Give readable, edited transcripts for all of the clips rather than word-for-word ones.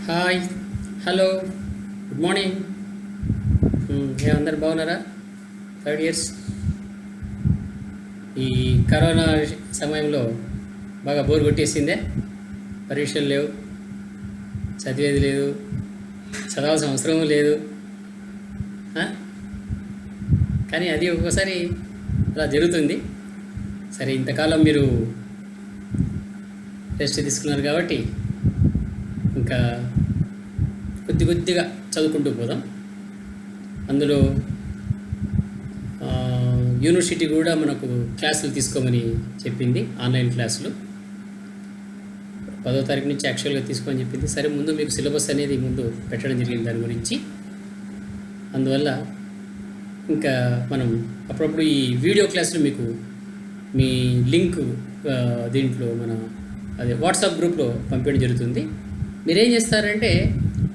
Hi, hello, good morning. అందరు బాగున్నారా? 5 years ఈ కరోనా సమయంలో బాగా బోర్ కొట్టేసిందే. పరీక్షలు లేవు, చదివేది లేదు, చదవాల్సిన అవసరం లేదు. కానీ అది ఒక్కోసారి అలా జరుగుతుంది. సరే, ఇంతకాలం మీరు రెస్ట్ తీసుకున్నారు కాబట్టి ఇంకా కొద్దిగా చదువుకుంటూ పోదాం. అందులో యూనివర్సిటీ కూడా మనకు క్లాసులు తీసుకోమని చెప్పింది, ఆన్లైన్ క్లాసులు 10వ తారీఖు నుంచి యాక్చువల్గా తీసుకోమని చెప్పింది. సరే, ముందు మీకు సిలబస్ అనేది ముందు పెట్టడం జరిగింది దాని గురించి. అందువల్ల ఇంకా మనం అప్పుడప్పుడు ఈ వీడియో క్లాసులు మీకు మీ లింక్ దీంట్లో మన అదే వాట్సాప్ గ్రూప్లో పంపించడం జరుగుతుంది. మీరేం చేస్తారంటే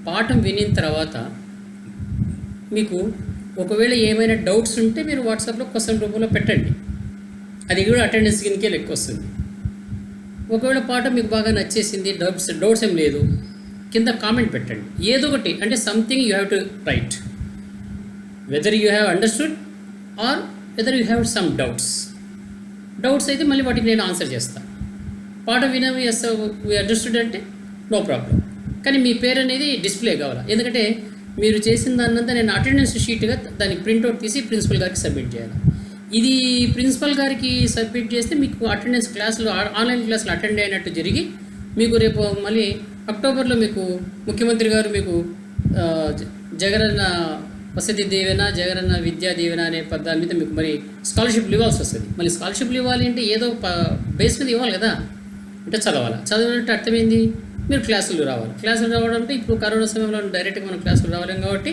పాఠం వినిన తర్వాత మీకు ఒకవేళ ఏమైనా డౌట్స్ ఉంటే మీరు వాట్సాప్లో క్వశ్చన్ రూపంలో పెట్టండి. అది కూడా అటెండెన్స్ కిందకే లెక్క వస్తుంది. ఒకవేళ పాఠం మీకు బాగా నచ్చేసింది, డౌట్స్ ఏం లేదు, కింద కామెంట్ పెట్టండి. ఏదో ఒకటి అంటే something you have to right, whether you have understood or whether you have some doubts అయితే మళ్ళీ వాటికి నేను ఆన్సర్ చేస్తాను. పాఠం వినవి వీ అండర్స్టూడ్ అంటే నో ప్రాబ్లం, కానీ మీ పేరు అనేది డిస్ప్లే కావాలి. ఎందుకంటే మీరు చేసిన దాన్నంతా నేను అటెండెన్స్ షీట్గా దాన్ని ప్రింట్అవుట్ తీసి ప్రిన్సిపల్ గారికి సబ్మిట్ చేయాలి. ఇది ప్రిన్సిపల్ గారికి సబ్మిట్ చేస్తే మీకు అటెండెన్స్ క్లాసులు ఆన్లైన్ క్లాసులు అటెండ్ అయినట్టు జరిగి మీకు రేపు మళ్ళీ అక్టోబర్లో మీకు ముఖ్యమంత్రి గారు మీకు జగనన్న వసతి దీవెన, జగనన్న విద్యా దీవెన అనే పదాల మీద మీకు మరి స్కాలర్షిప్లు ఇవ్వాల్సి వస్తుంది. మళ్ళీ స్కాలర్షిప్లు ఇవ్వాలి అంటే ఏదో బేస్ మీద ఇవ్వాలి కదా, అంటే చదవాలి. చదివినట్టు అర్థమైంది, మీరు క్లాసులు రావాలి. క్లాసులు రావడం అంటే ఇప్పుడు కరోనా సమయంలో డైరెక్ట్గా మనం క్లాసులు రాలేం కాబట్టి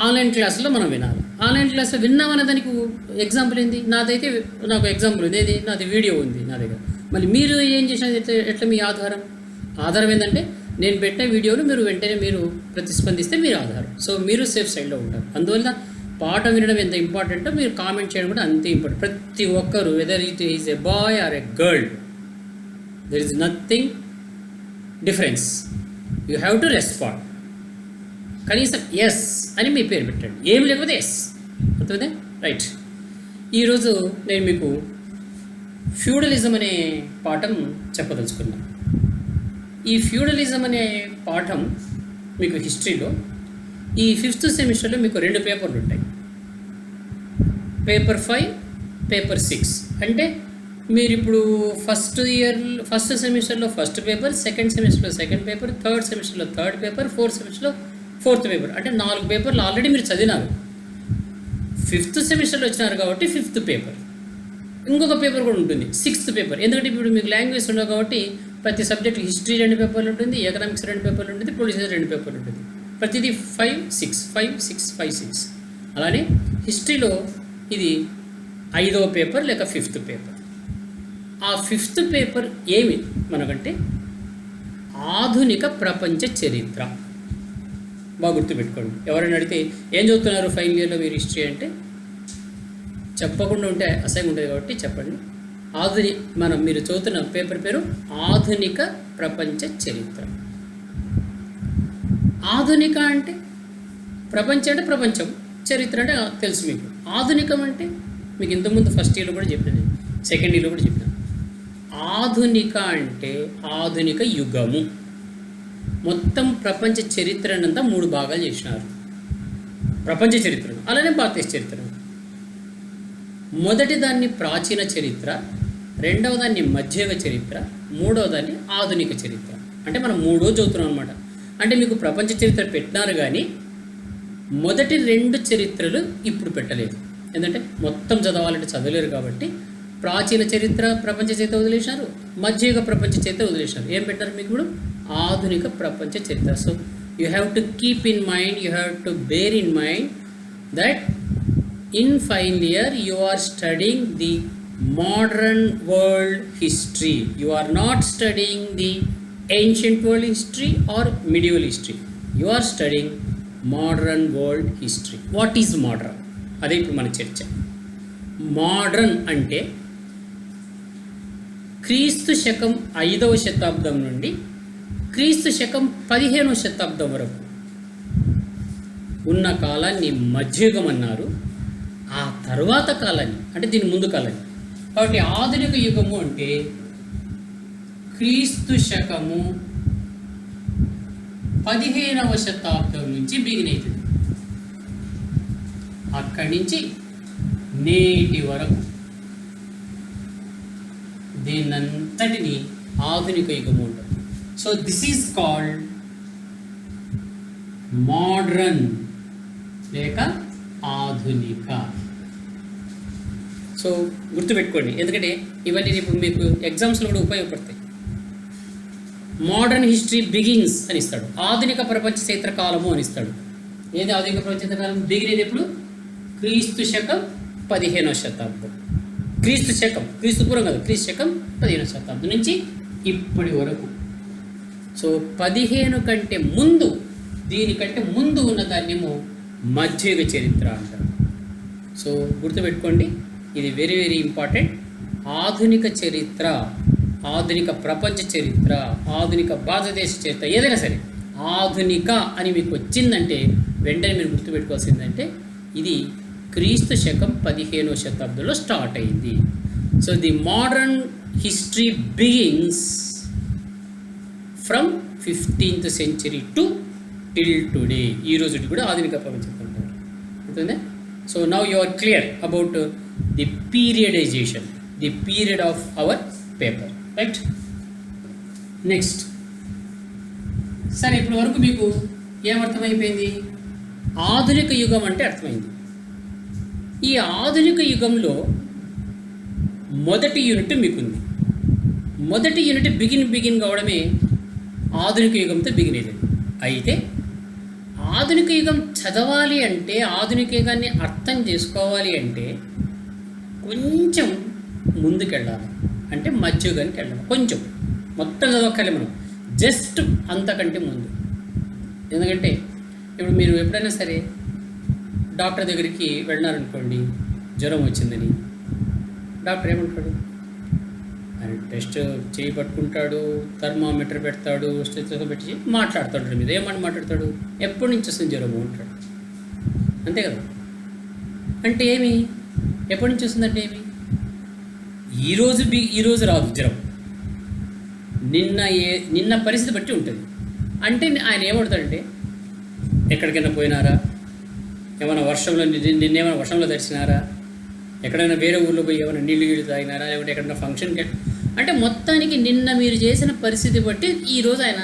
ఆన్లైన్ క్లాసుల్లో మనం వినాలి. ఆన్లైన్ క్లాసులో విన్నామనే దానికి ఎగ్జాంపుల్ ఏంది? నాకు ఎగ్జాంపుల్ ఉంది, ఏది? నాది వీడియో ఉంది నా దగ్గర. మళ్ళీ మీరు ఏం చేసినది ఎట్లా మీ ఆధారం ఏంటంటే నేను పెట్టే వీడియోలు మీరు వెంటనే మీరు ప్రతిస్పందిస్తే మీరు ఆధారం. సో మీరు సేఫ్ సైడ్లో ఉంటారు. అందువల్ల పాఠం వినడం ఎంత ఇంపార్టెంటో మీరు కామెంట్ చేయడం కూడా అంతే ఇంపార్టెంట్. ప్రతి ఒక్కరు, whether it is a boy or a girl, there is nothing difference. You have to respond. కనీసం ఎస్ అని మీ పేరు పెట్టండి, ఏం లేకపోతే ఎస్. అర్థమైందే? రైట్. ఈరోజు నేను మీకు ఫ్యూడలిజం అనే పాఠం చెప్పదలుచుకున్నాను. ఈ ఫ్యూడలిజం అనే పాఠం మీకు హిస్టరీలో ఈ 5th సెమిస్టర్లో మీకు 2 పేపర్లు ఉంటాయి, పేపర్ 5, పేపర్ 6. అంటే మీరు ఇప్పుడు ఫస్ట్ సెమిస్టర్లో ఫస్ట్ పేపర్, సెకండ్ సెమిస్టర్లో సెకండ్ పేపర్, థర్డ్ సెమిస్టర్లో థర్డ్ పేపర్, ఫోర్త్ సెమిస్టర్లో ఫోర్త్ పేపర్. అంటే 4 పేపర్లు ఆల్రెడీ మీరు చదివినారు. 5th సెమిస్టర్లో వచ్చినారు కాబట్టి 5th పేపర్. ఇంకొక పేపర్ కూడా ఉంటుంది, 6th పేపర్. ఎందుకంటే ఇప్పుడు మీకు లాంగ్వేజ్ ఉండవు కాబట్టి ప్రతి సబ్జెక్ట్ హిస్టరీ 2 పేపర్లు ఉంటుంది, ఎకనామిక్స్ 2 పేపర్లు ఉంటుంది, పొలిటిక్స్ 2 పేపర్లు ఉంటుంది. ప్రతిదీ 5, 6, 5, 6, 5, 6. అలానే హిస్టరీలో ఇది 5వ పేపర్ లేక 5th పేపర్. ఆ 5th పేపర్ ఏమి మనకంటే ఆధునిక ప్రపంచ చరిత్ర. బాగా గుర్తుపెట్టుకోండి. ఎవరైనా అడిగితే ఏం చదువుతున్నారు ఫైనల్ ఇయర్లో మీరు హిస్టరీ అంటే చెప్పకుండా ఉంటే అసహ్యంగా ఉంటుంది కాబట్టి చెప్పండి. మీరు చదువుతున్న పేపర్ పేరు ఆధునిక ప్రపంచ చరిత్ర. ఆధునిక అంటే ప్రపంచం అంటే ప్రపంచం, చరిత్ర అంటే తెలుసు మీకు. ఆధునికం అంటే మీకు ఇంతకుముందు ఫస్ట్ ఇయర్లో కూడా చెప్పినాను, సెకండ్ ఇయర్లో కూడా చెప్పినాను. ఆధునిక అంటే ఆధునిక యుగము. మొత్తం ప్రపంచ చరిత్రనంతా 3 భాగాలు చేసినారు. ప్రపంచ చరిత్రను, అలానే భారతదేశ చరిత్రను. మొదటి దాన్ని ప్రాచీన చరిత్ర, రెండవ దాన్ని మధ్యయుగ చరిత్ర, మూడవ దాన్ని ఆధునిక చరిత్ర. అంటే మనం 3 చదువుతున్నాం అనమాట. అంటే మీకు ప్రపంచ చరిత్ర పెట్టినారు కానీ మొదటి 2 చరిత్రలు ఇప్పుడు పెట్టలేదు. ఎందుకంటే మొత్తం చదవాలంటే చదవలేరు కాబట్టి ప్రాచీన చరిత్ర ప్రపంచ చరిత్ర వదిలేసినారు, మధ్యయుగ ప్రపంచ చరిత్ర వదిలేసినారు. ఏం పెట్టారు మీకు ఇప్పుడు? ఆధునిక ప్రపంచ చరిత్ర. So you have to keep in mind, you have to bear in mind that in final year you are studying the modern world history. You are not studying the ancient world history or medieval history. You are studying modern world history. What is modern? అదే ఇప్పుడు మన చర్చ. Modern అంటే క్రీస్తు శకం 5వ శతాబ్దం నుండి క్రీస్తు శకం 15వ శతాబ్దం వరకు ఉన్న కాలాన్ని మధ్యయుగం అన్నారు. ఆ తర్వాత కాలాన్ని అంటే దీని ముందు కాలాన్ని. కాబట్టి ఆధునిక యుగము అంటే క్రీస్తు శకము 15వ శతాబ్దం నుంచి బిగిన్ అవుతుంది. అక్కడి నుంచి నేటి వరకు దీన్నంతటిని ఆధునిక యుగము ఉంటుంది. So this is called modern లేక ఆధునిక. సో గుర్తుపెట్టుకోండి, ఎందుకంటే ఇవన్నీ ఇప్పుడు మీకు ఎగ్జామ్స్లో కూడా ఉపయోగపడతాయి. మోడర్న్ హిస్టరీ బిగిన్స్ అని ఇస్తాడు, ఆధునిక ప్రపంచ చరిత్ర కాలము అని ఇస్తాడు. ఏది ఆధునిక ప్రపంచ చరిత్ర కాలం? బిగిన్ ఎప్పుడు? క్రీస్తు శకం 15వ శతాబ్దం. క్రీస్తు శకం, క్రీస్తు పూర్వం కాదు, క్రీస్తు శకం 15వ శతాబ్దం నుంచి ఇప్పటి వరకు. సో 15 కంటే ముందు, దీనికంటే ముందు ఉన్న దాన్నేమో మధ్యయుగ చరిత్ర అంటారు. సో గుర్తుపెట్టుకోండి, ఇది వెరీ వెరీ ఇంపార్టెంట్. ఆధునిక చరిత్ర, ఆధునిక ప్రపంచ చరిత్ర, ఆధునిక భారతదేశ చరిత్ర, ఏదైనా సరే ఆధునిక అని మీకు వచ్చిందంటే వెంటనే మీరు గుర్తుపెట్టుకోవాల్సిందంటే ఇది క్రీస్తు శకం 15వ శతాబ్దంలో స్టార్ట్ అయింది. So the modern history begins from 15th century to till today. ఈ రోజుకి కూడా ఆధునిక ప్రపంచం అంటారు. అవుతుందా? So now you are clear about the periodization, the period of our paper, right? Next, సరే ఇప్పటి వరకు మీకు ఏమర్థమైపోయింది? ఆధునిక యుగం అంటే అర్థమైంది. ఈ ఆధునిక యుగంలో మొదటి యూనిట్ మీకుంది. మొదటి యూనిట్ బిగిన్ కావడమే ఆధునిక యుగంతో బిగిన్ అయ్యేది. అయితే ఆధునిక యుగం చదవాలి అంటే, ఆధునిక యుగాన్ని అర్థం చేసుకోవాలి అంటే కొంచెం ముందుకెళ్ళాలి. అంటే మధ్యయుగానికి వెళ్ళాలి. కొంచెం మొత్తం చదవక్కర్లే మనం, జస్ట్ అంతకంటే ముందు. ఎందుకంటే ఇప్పుడు మీరు ఎప్పుడైనా సరే డాక్టర్ దగ్గరికి వెళ్ళినారనుకోండి, జ్వరం వచ్చిందని, డాక్టర్ ఏమంటాడు? ఆయన టెస్ట్ చేయి పట్టుకుంటాడు, థర్మామీటర్ పెడతాడు, స్టెథోస్కోప్ పెట్టి మాట్లాడతాడు. మీద ఏమని మాట్లాడతాడు? ఎప్పటి నుంచి వస్తుంది జ్వరము అంటాడు. అంతే కదా? అంటే ఏమి? ఎప్పటి నుంచి వస్తుందంటే ఏమి? ఈరోజు రాదు జ్వరం, నిన్న పరిస్థితి బట్టి ఉంటుంది. అంటే ఆయన ఏమడతాడంటే, ఎక్కడికైనా పోయినారా, ఏమైనా నిన్నేమైనా వర్షంలో తడిచినారా, ఎక్కడైనా వేరే ఊళ్ళో పోయి ఏమైనా నీళ్ళు తాగినారా, లేకపోతే ఎక్కడైనా ఫంక్షన్కి, అంటే మొత్తానికి నిన్న మీరు చేసిన పరిస్థితి బట్టి ఈరోజు ఆయన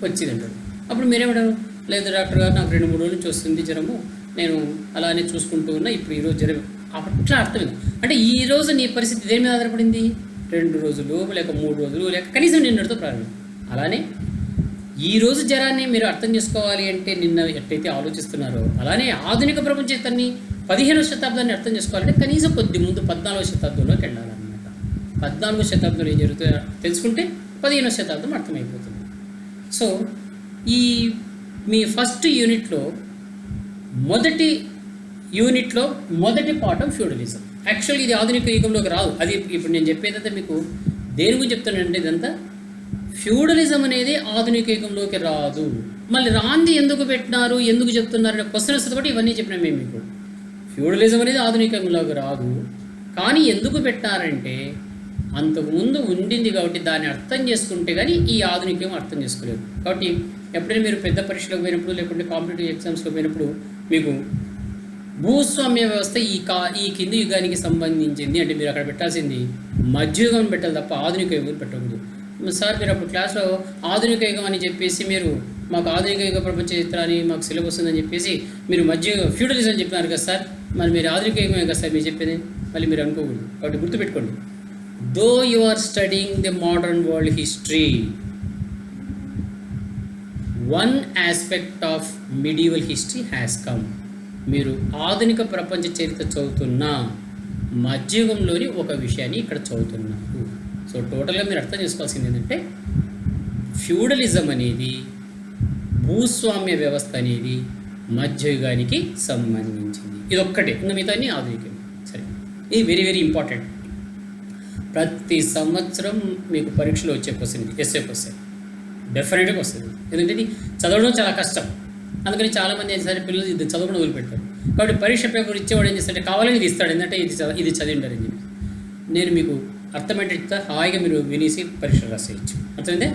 వచ్చింది అంటాడు. అప్పుడు మీరేమంటారు? లేదు డాక్టర్ గారు, నాకు 2-3 రోజుల నుంచి వస్తుంది జ్వరము, నేను అలానే చూసుకుంటూ ఉన్నా, ఇప్పుడు ఈరోజు జ్వరం. అట్లా అర్థమైంది. అంటే ఈరోజు నీ పరిస్థితి దేని మీద ఆధారపడింది? 2 రోజులు లేక 3 రోజులు లేక కనీసం నిన్నటితో ప్రారంభం. అలానే ఈరోజు జ్వరాన్ని మీరు అర్థం చేసుకోవాలి అంటే నిన్న ఎట్టయితే ఆలోచిస్తున్నారో, అలానే ఆధునిక ప్రపంచాన్ని 15వ శతాబ్దాన్ని అర్థం చేసుకోవాలంటే కనీసం కొద్ది ముందు 14వ శతాబ్దంలోకి వెళ్ళాలన్నమాట. 14వ శతాబ్దంలో ఏం జరుగుతుందో తెలుసుకుంటే 15వ శతాబ్దం అర్థమైపోతుంది. సో ఈ మీ ఫస్ట్ యూనిట్లో మొదటి పాఠం ఫ్యూడలిజం. యాక్చువల్గా ఇది ఆధునిక యుగంలోకి రాదు. అది ఇప్పుడు నేను చెప్పేదంతా మీకు దేని గురించి చెప్తానంటే, ఇదంతా ఫ్యూడలిజం అనేది ఆధునిక యుగంలోకి రాదు. మళ్ళీ రాంది ఎందుకు పెట్టినారు, ఎందుకు చెప్తున్నారు అనే క్వశ్చన్ వస్తుంది కాబట్టి ఇవన్నీ చెప్పినాం మేము మీకు. ఫ్యూడలిజం అనేది ఆధునిక యుగంలోకి రాదు, కానీ ఎందుకు పెట్టారంటే అంతకుముందు ఉండింది కాబట్టి దాన్ని అర్థం చేసుకుంటే కానీ ఈ ఆధునిక యుగం అర్థం చేసుకోలేదు. కాబట్టి ఎప్పుడైనా మీరు పెద్ద పరీక్షలకు పోయినప్పుడు, లేకుంటే కాంపిటేటివ్ ఎగ్జామ్స్లో పోయినప్పుడు మీకు భూస్వామ్య వ్యవస్థ ఈ కింది యుగానికి సంబంధించింది అంటే మీరు అక్కడ పెట్టాల్సింది మధ్యయుగం పెట్టాలి తప్ప ఆధునిక యుగం పెట్టకూడదు. సార్ మీరు అప్పుడు క్లాస్లో ఆధునిక యుగం అని చెప్పేసి మీరు మాకు ఆధునిక యుగ ప్రపంచ చరిత్ర అని మాకు సిలబస్ ఉందని చెప్పేసి మీరు ఫ్యూడలిజం అని చెప్పినారు కదా సార్, మరి మీరు ఆధునిక యుగమే కదా సార్ మీరు చెప్పేది, మళ్ళీ మీరు అనుకోకూడదు. కాబట్టి గుర్తుపెట్టుకోండి, though you are studying the modern world history, one aspect of medieval history has come. మీరు ఆధునిక ప్రపంచ చరిత్ర చదువుతున్నా మధ్యయుగంలోని ఒక విషయాన్ని ఇక్కడ చదువుతున్నారు. సో టోటల్గా మీరు అర్థం చేసుకోవాల్సింది ఏంటంటే, ఫ్యూడలిజం అనేది, భూస్వామ్య వ్యవస్థ అనేది మధ్యయుగానికి సంబంధించింది. ఇది ఒక్కటే, ఇంకా మిగతా ఆధునికం. సరే, ఇది వెరీ వెరీ ఇంపార్టెంట్. ప్రతి సంవత్సరం మీకు పరీక్షలో వచ్చే క్వశ్చన్ ఇది, ఎస్ఏ క్వశ్చన్. డెఫినెట్గా వస్తుంది. ఎందుకంటే ఇది చదవడం చాలా కష్టం. అందుకని చాలామంది ఏం చేస్తారు, పిల్లలు ఇది చదవకుండా వదిలిపెడతారు. కాబట్టి పరీక్ష పేపర్ ఇచ్చేవాడు ఏం చేస్తారంటే కావాలని ఇది ఇస్తాడు, ఏంటంటే ఇది చదివింటారని చెప్పి. నేను మీకు అర్థమయ్యేట ఇస్తా, హాయిగా మీరు వినేసి పరీక్ష రాసేయచ్చు. అర్థమైందే?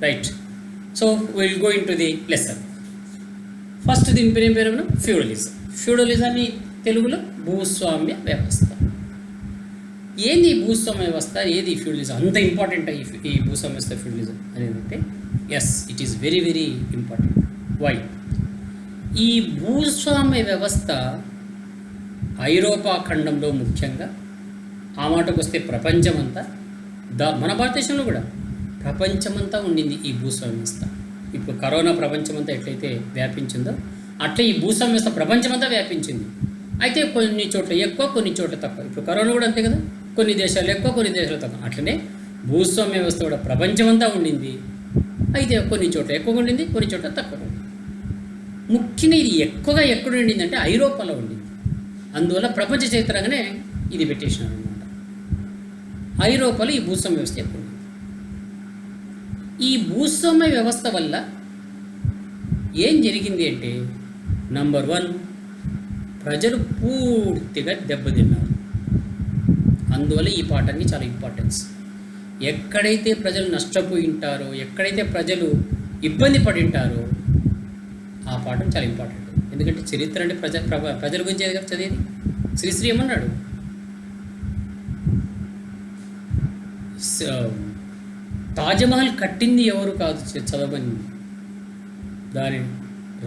Right. So will go into the lesson. First దీని పేరు ఏం పేరు? ఫ్యూడలిజం. ఫ్యూడలిజాన్ని తెలుగులో భూస్వామ్య వ్యవస్థ. ఏంది ఈ భూస్వామ్య వ్యవస్థ, ఏది ఫ్యూడలిజం? అంత ఇంపార్టెంట్ ఈ భూస్వామ్య వ్యవస్థ ఫ్యూడలిజం అనేదంటే, yes, it is very very important. Why? ఈ భూస్వామ్య వ్యవస్థ ఐరోపా ఖండంలో ముఖ్యంగా, ఆ మాటకు వస్తే ప్రపంచమంతా, మన భారతదేశంలో కూడా ప్రపంచమంతా ఉండింది ఈ భూస్వామ్య వ్యవస్థ. ఇప్పుడు కరోనా ప్రపంచమంతా ఎట్లయితే వ్యాపించిందో అట్లా ఈ భూస్వామ్య వ్యవస్థ ప్రపంచమంతా వ్యాపించింది. అయితే కొన్ని చోట్ల ఎక్కువ, కొన్ని చోట్ల తక్కువ. ఇప్పుడు కరోనా కూడా అంతే కదా, కొన్ని దేశాలు ఎక్కువ, కొన్ని దేశాలు తక్కువ. అట్లనే భూస్వామ్య వ్యవస్థ కూడా ప్రపంచమంతా ఉండింది. అయితే కొన్ని చోట్ల ఎక్కువగా ఉండింది, కొన్ని చోట్ల తక్కువగా ఉండింది. ముఖ్యంగా ఇది ఎక్కువగా ఎక్కడ ఉండిందంటే ఐరోపాలో ఉండింది. అందువల్ల ప్రపంచ చరిత్రగానే ఇది పెట్టేసినారు అనమాట. ఐరోపాలో ఈ భూస్వామ్య వ్యవస్థ ఎక్కువ ఉంది. ఈ భూస్వామ్య వ్యవస్థ వల్ల ఏం జరిగింది అంటే, నంబర్ 1, ప్రజలు పూర్తిగా దెబ్బతిన్నారు. అందువల్ల ఈ పాఠానికి చాలా ఇంపార్టెన్స్. ఎక్కడైతే ప్రజలు నష్టపోయి ఉంటారో, ఎక్కడైతే ప్రజలు ఇబ్బంది పడి ఉంటారో, ఆ పాఠం చాలా ఇంపార్టెంట్. ఎందుకంటే చరిత్ర అంటే ప్రజల గురించి చదివేది. శ్రీశ్రీ ఏమన్నాడు? తాజ్మహల్ కట్టింది ఎవరు కాదు చదవమని, దాని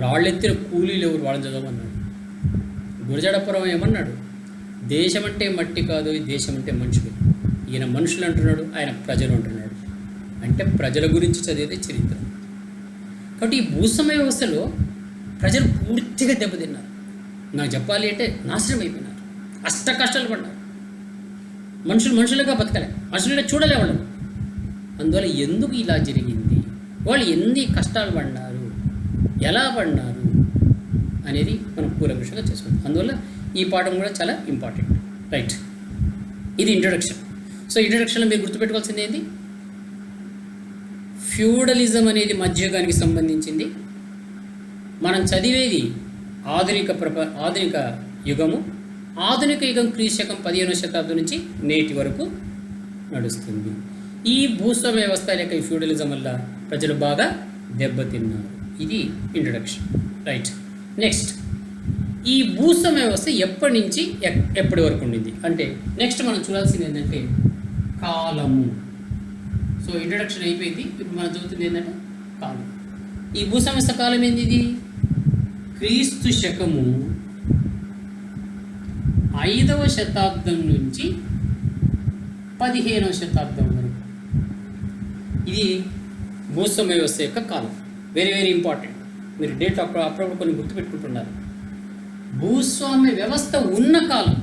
రాళ్ళెత్తిన కూలీలు ఎవరు, వాళ్ళని చదవమన్నాడు. గురజాడపురం ఏమన్నాడు? దేశం అంటే మట్టి కాదు, ఈ దేశం అంటే మనుషులు. ఈయన మనుషులు అంటున్నాడు, ఆయన ప్రజలు అంటున్నాడు. అంటే ప్రజల గురించి చదివేది చరిత్ర. కాబట్టి ఈ భూస్వామ్య వ్యవస్థలో ప్రజలు పూర్తిగా దెబ్బతిన్నారు. నాకు చెప్పాలి అంటే నాశనం అయిపోయినారు, అష్ట కష్టాలు పడ్డారు. మనుషులుగా బతకలే, మనుషులుగా చూడలే వాళ్ళని. అందువల్ల ఎందుకు ఇలా జరిగింది, వాళ్ళు ఎన్ని కష్టాలు పడినారు, ఎలా పడినారు అనేది మనం కూలంకషంగా చేసుకుంటాం. అందువల్ల ఈ పాఠం కూడా చాలా ఇంపార్టెంట్. రైట్, ఇది ఇంట్రొడక్షన్. సో ఇంట్రొడక్షన్లో మీరు గుర్తుపెట్టుకోవాల్సింది ఏంటి? ఫ్యూడలిజం అనేది మధ్యయుగానికి సంబంధించింది. మనం చదివేది ఆధునిక యుగము. ఆధునిక యుగం క్రీశకం 15వ శతాబ్దం నుంచి నేటి వరకు నడుస్తుంది. ఈ భూస్వామ్య వ్యవస్థ లేక ఈ ఫ్యూడలిజం వల్ల ప్రజలు బాగా దెబ్బతిన్నారు. ఇది ఇంట్రొడక్షన్. రైట్, నెక్స్ట్, ఈ భూస్వామ్య వ్యవస్థ ఎప్పటి నుంచి ఎప్పటి వరకు ఉండింది అంటే, నెక్స్ట్ మనం చూడాల్సింది ఏంటంటే కాలము. సో ఇంట్రొడక్షన్ అయిపోయింది. ఇప్పుడు మనం చదువుతుంది ఏంటంటే కాలం. ఈ భూస్వామ్య వ్యవస్థ కాలం ఏంది? ఇది క్రీస్తు శకము 5వ శతాబ్దం నుంచి 15వ శతాబ్దం వరకు. ఇది భూస్వామ్య వ్యవస్థ యొక్క కాలం. Very very important. మీరు డేట్ అప్పుడప్పుడు కొన్ని గుర్తుపెట్టుకుంటున్నారు. భూస్వామ్య వ్యవస్థ ఉన్న కాలం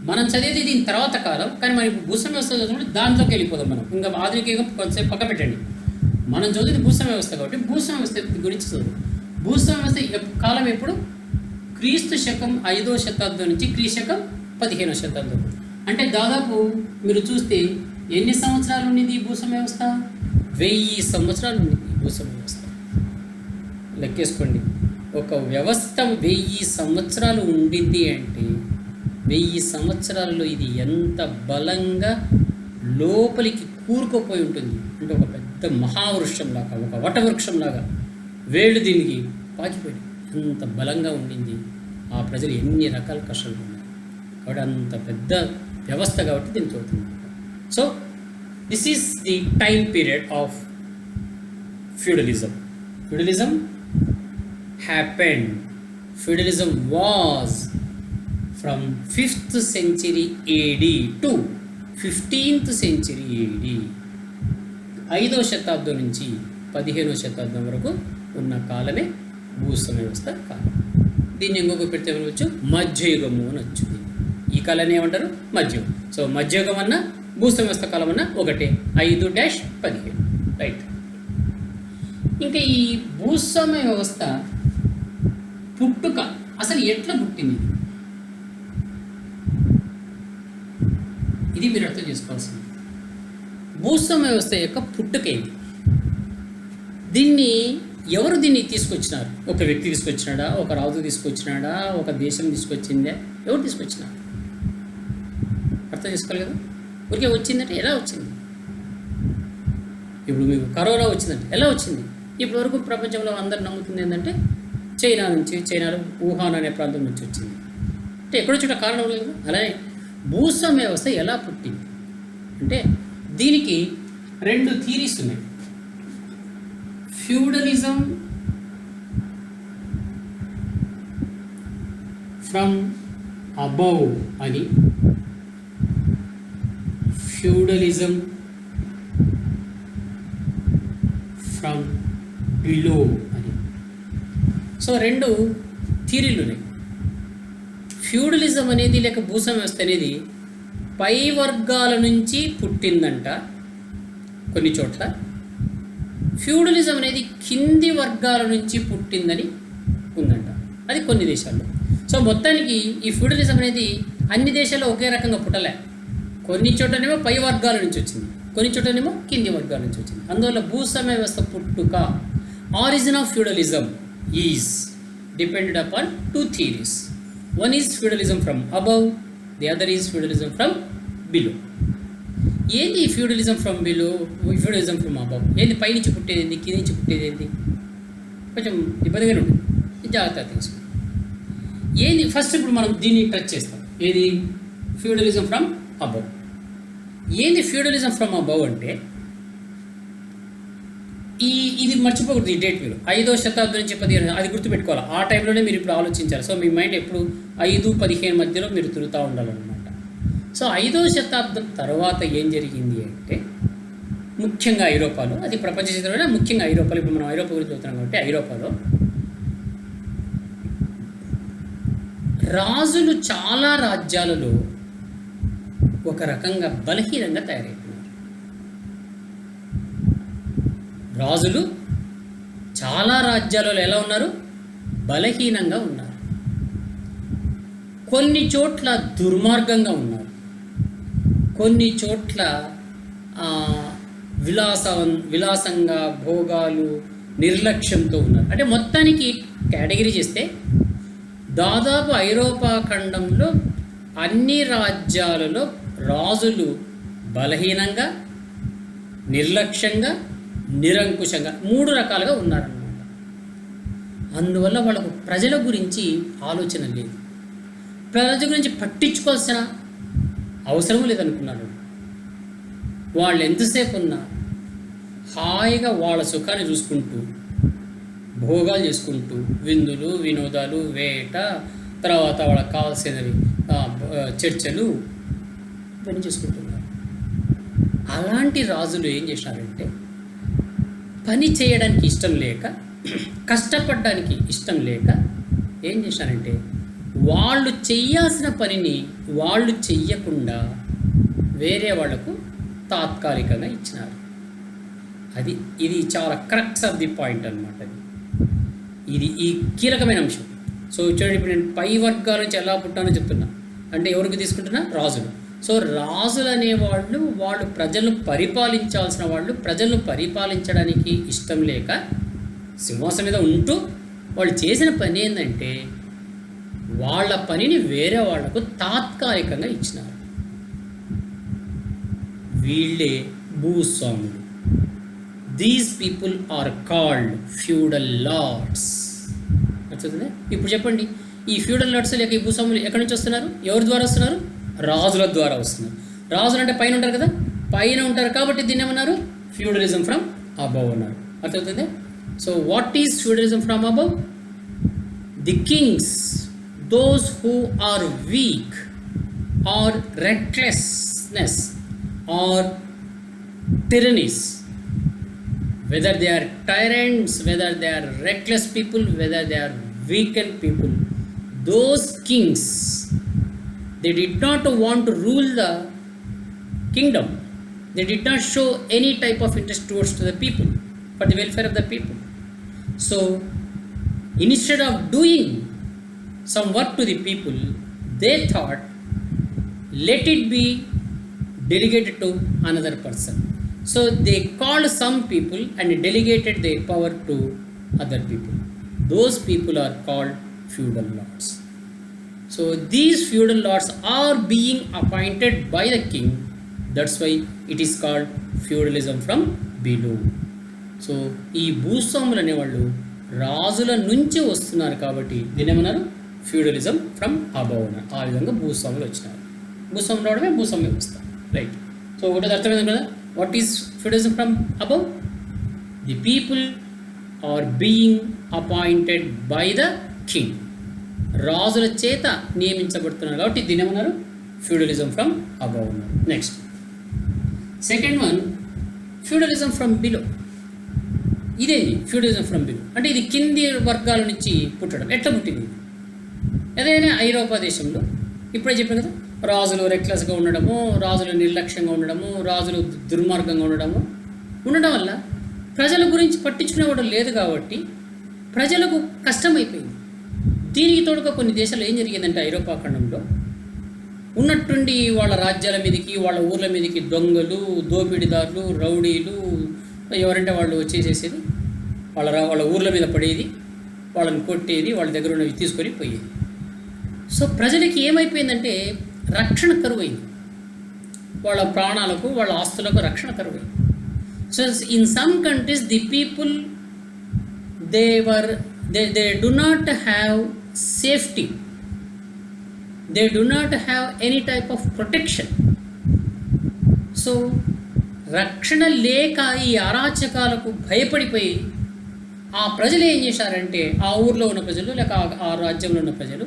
మనం చదివేది దీని తర్వాత కాలం. కానీ మనం ఇప్పుడు భూస్వామ్య వ్యవస్థ చదువుకుంటే దాంట్లోకి వెళ్ళిపోదాం. మనం ఇంకా ఆధునిక యుగం కొంతసేపు పక్క పెట్టండి. మనం చదివేది భూస్వామ్య వ్యవస్థ కాబట్టి భూస్వామ్య వ్యవస్థ గురించి చదువు. భూస్వామ్య వ్యవస్థ కాలం ఎప్పుడు? క్రీస్తు శకం 5వ శతాబ్దం నుంచి క్రీశకం 15వ శతాబ్దం. అంటే దాదాపు మీరు చూస్తే ఎన్ని సంవత్సరాలు ఉండేది ఈ భూస్వామ్య వ్యవస్థ? 1000 సంవత్సరాలు ఉంది ఈ భూస్వామ్య వ్యవస్థ. లెక్కేసుకోండి, ఒక వ్యవస్థ 1000 సంవత్సరాలు ఉండింది అంటే 1000 సంవత్సరాల్లో ఇది ఎంత బలంగా లోపలికి కూరుకుపోయి ఉంటుంది అంటే, ఒక పెద్ద మహావృక్షంలాగా, ఒక వటవృక్షంలాగా వేళ్ళు దీనికి పాకిపోయింది. అంత బలంగా ఉండింది. ఆ ప్రజలు ఎన్ని రకాల కష్టాలు ఉన్నారు కాబట్టి అంత పెద్ద వ్యవస్థ కాబట్టి దీన్ని చూడుతుంది. So this is the time period of feudalism. Feudalism happened. Feudalism was from 5th century AD to 15th century AD. 5వ శతాబ్దం నుంచి 15వ శతాబ్దం వరకు ఉన్న కాలమే భూస్వామ్య వ్యవస్థ కాలం. దీన్ని ఇంకొక పెడితే ఏమనవచ్చు? మధ్యయుగము అని వచ్చింది. ఈ కాలాన్ని ఏమంటారు? మధ్యయుగం. సో మధ్యయుగం అన్న భూస్వామ్య వ్యవస్థ కాలం అన్న ఒకటే, 5-15. రైట్. ఇంకా ఈ భూస్వామ్య వ్యవస్థ పుట్టుక అసలు ఎట్లా పుట్టింది, ఇది మీరు అర్థం చేసుకోవాల్సింది. భూస్వామ్య వ్యవస్థ యొక్క పుట్టుక ఏంటి? దీన్ని ఎవరు దీన్ని తీసుకొచ్చినారు? ఒక వ్యక్తి తీసుకొచ్చినాడా, ఒక రాజు తీసుకొచ్చినాడా, ఒక దేశం తీసుకొచ్చిందే? ఎవరు తీసుకొచ్చినారు? అర్థం చేసుకోవాలి కదా. ఊరికే వచ్చిందంటే ఎలా వచ్చింది? ఇప్పుడు మీకు కరోనా వచ్చిందంటే ఎలా వచ్చింది? ఇప్పటి వరకు ప్రపంచంలో అందరు నమ్ముతుంది ఏంటంటే చైనాలో వుహాన్ అనే ప్రాంతం నుంచి వచ్చింది. అంటే ఎక్కడో చోట కారణం లేదు. అలానే భూస్వామ్య వ్యవస్థ ఎలా పుట్టింది అంటే దీనికి 2 థీరీస్ ఉన్నాయి. ఫ్యూడలిజం ఫ్రమ్ అబౌవ్ అని, ఫ్యూడలిజం ఫ్రమ్ బిలో అని. సో 2 థీరీలు ఉన్నాయి. ఫ్యూడలిజం అనేది లేక భూస్వామ్య వ్యవస్థ అనేది పై వర్గాల నుంచి పుట్టిందంట కొన్ని చోట్ల, ఫ్యూడలిజం అనేది కింది వర్గాల నుంచి పుట్టిందని ఉందంట, అది కొన్ని దేశాల్లో. సో మొత్తానికి ఈ ఫ్యూడలిజం అనేది అన్ని దేశాల్లో ఒకే రకంగా పుట్టలే. కొన్ని చోటనేమో పై వర్గాల నుంచి వచ్చింది, కొన్ని చోటనేమో కింది వర్గాల నుంచి వచ్చింది. అందువల్ల భూస్వామ్య వ్యవస్థ పుట్టుక, origin of feudalism is depended upon 2 theories. One is feudalism from above, the other is feudalism from below. ఏంది feudalism from below, feudalism from above? ఏంది పై నుంచి పుట్టేది ఏంది, కింది నుంచి పుట్టేది ఏంది? కొంచెం ఇబ్బందిగానే ఉంటుంది, జాగ్రత్తగా తెలుసుకోండి. ఏంది ఫస్ట్ ఇప్పుడు మనం దీన్ని టచ్ చేస్తాం. ఏది ఫ్యూడలిజం ఫ్రమ్ అబవ్? ఏంది ఫ్యూడలిజం ఫ్రమ్ అబవ్ అంటే ఇది మర్చిపోకూడదు. ఈ డేట్ మీరు 5వ శతాబ్దం నుంచి 15, అది గుర్తుపెట్టుకోవాలి. ఆ టైంలోనే మీరు ఇప్పుడు ఆలోచించాలి. సో మీ మైండ్ ఎప్పుడు 5-15 మధ్యలో మీరు తిరుగుతూ ఉండాలన్నమాట. సో 5వ శతాబ్దం తర్వాత ఏం జరిగింది అంటే ముఖ్యంగా ఐరోపాలో, అది ప్రపంచ చరిత్రలో ముఖ్యంగా ఐరోపాలో, ఇప్పుడు మనం ఐరోపా గురించి చూస్తున్నాం కాబట్టి ఐరోపాలో రాజులు చాలా రాజ్యాలలో ఒక రకంగా బలహీనంగా తయారైపోయారు. రాజులు చాలా రాజ్యాలలో ఎలా ఉన్నారు? బలహీనంగా ఉన్నారు. కొన్ని చోట్ల దుర్మార్గంగా ఉన్నారు, కొన్ని చోట్ల విలాసంగా భోగాలు నిర్లక్ష్యంతో ఉన్నారు. అంటే మొత్తానికి కేటగిరీ చేస్తే దాదాపు ఐరోపా ఖండంలో అన్ని రాజ్యాలలో రాజులు బలహీనంగా, నిర్లక్ష్యంగా, నిరంకుశంగా 3 రకాలుగా ఉన్నారన్నమాట. అందువల్ల వాళ్ళకు ప్రజల గురించి ఆలోచన లేదు, ప్రజల గురించి పట్టించుకోవాల్సిన అవసరం లేదనుకున్నారు. వాళ్ళు ఎంతసేపు ఉన్నా హాయిగా వాళ్ళ సుఖాన్ని చూసుకుంటూ, భోగాలు చేసుకుంటూ, విందులు, వినోదాలు, వేట, తర్వాత వాళ్ళకి కావాల్సినవి చర్చలు ఇవన్నీ చేసుకుంటున్నారు. అలాంటి రాజులు ఏం చేశారంటే పని చేయడానికి ఇష్టం లేక, కష్టపడడానికి ఇష్టం లేక ఏం చేశారంటే వాళ్ళు చెయ్యాల్సిన పనిని వాళ్ళు చెయ్యకుండా వేరే వాళ్లకు తాత్కాలికంగా ఇచ్చినారు. ఇది చాలా క్రక్స్ ఆఫ్ ది పాయింట్ అనమాట. ఇది ఈ కీలకమైన అంశం. సో చూడండి, ఇప్పుడు నేను పై వర్గాల నుంచి ఎలా పుట్టానో చెప్తున్నా. అంటే ఎవరికి తీసుకుంటున్నా? రాజులు. సో రాజులు అనేవాళ్ళు వాళ్ళు ప్రజలను పరిపాలించాల్సిన వాళ్ళు, ప్రజలను పరిపాలించడానికి ఇష్టం లేక సింహాసనం మీద ఉంటూ వాళ్ళు చేసిన పని ఏంటంటే వాళ్ళ పనిని వేరే వాళ్లకు తాత్కాలికంగా ఇచ్చినారు. వీళ్ళే భూస్వాములు. These people are called feudal lords. నచ్చుతుంది? ఇప్పుడు చెప్పండి, ఈ ఫ్యూడల్ లార్డ్స్ లేక ఈ భూస్వాములు ఎక్కడి నుంచి వస్తున్నారు? ఎవరి ద్వారా వస్తున్నారు? రాజుల ద్వారా వస్తున్నారు. రాజులు అంటే పైన ఉంటారు కదా, పైన ఉంటారు కాబట్టి దీన్ని ఏమన్నారు? ఫ్యూడలిజం ఫ్రమ్ అబవ్ అన్నారు. అర్థమవుతుంది? So what is feudalism from above? The Kings, those who are weak or recklessness or tyrannies, whether they are tyrants, whether they are reckless people, whether they are weakened people, those kings, they did not want to rule the kingdom. They did not show any type of interest towards to the people, for the welfare of the people. So instead of doing some work to the people, they thought let it be delegated to another person. So they called some people and delegated their power to other people. Those people are called feudal lords. So these feudal lords are being appointed by the king. That's why it is called feudalism from below. So ఈ భూస్వాములు అనేవాళ్ళు రాజుల నుంచి వస్తున్నారు కాబట్టి దీని ఏమన్నారు feudalism from above అన్నారు. ఆ విధంగా భూస్వాములు వచ్చినారు. భూస్వాములు రావడమే భూస్వామ్య వ్యవస్థ, రైట్. సో ఒకటి అర్థమైంది కదా, what is feudalism from above? The people are being appointed by the king. రాజుల చేత నియమించబడుతున్నారు కాబట్టి దీని ఏమన్నారు ఫ్యూడలిజం ఫ్రమ్ అబవ్ అన్నారు. Next second one feudalism from below. ఇదేంటి ఫ్యూడలిజం ఫ్రమ్ బిలో అంటే ఇది కింది వర్గాల నుంచి పుట్టడం. ఎట్లా పుట్టింది? ఏదైనా ఐరోపా దేశంలో ఇప్పుడే చెప్పాను కదా, రాజులు రెక్లెస్గా ఉండడము, రాజులు నిర్లక్ష్యంగా ఉండడము, రాజులు దుర్మార్గంగా ఉండడం వల్ల ప్రజల గురించి పట్టించుకునేవాడు లేదు కాబట్టి ప్రజలకు కష్టమైపోయింది. దీనికి తోడుగా కొన్ని దేశాలు ఏం జరిగిందంటే ఐరోపా ఖండంలో ఉన్నట్టుండి వాళ్ళ రాజ్యాల మీదకి వాళ్ళ ఊర్ల మీదకి దొంగలు, దోపిడీదారులు, రౌడీలు ఎవరంటే వాళ్ళు వచ్చేసేసేది, వాళ్ళ ఊర్ల మీద పడేది, వాళ్ళని కొట్టేది, వాళ్ళ దగ్గర ఉన్నవి తీసుకొని పోయేది. సో ప్రజలకి ఏమైపోయిందంటే రక్షణ కరువైంది, వాళ్ళ ప్రాణాలకు వాళ్ళ ఆస్తులకు రక్షణ కరువైంది. So in some countries the people they do not have safety, they do not have any type of protection. So రక్షణ లేక ఈ అరాచకాలకు భయపడిపోయి ఆ ప్రజలు ఏం చేశారంటే, ఆ ఊర్లో ఉన్న ప్రజలు లేక ఆ రాజ్యంలో ఉన్న ప్రజలు,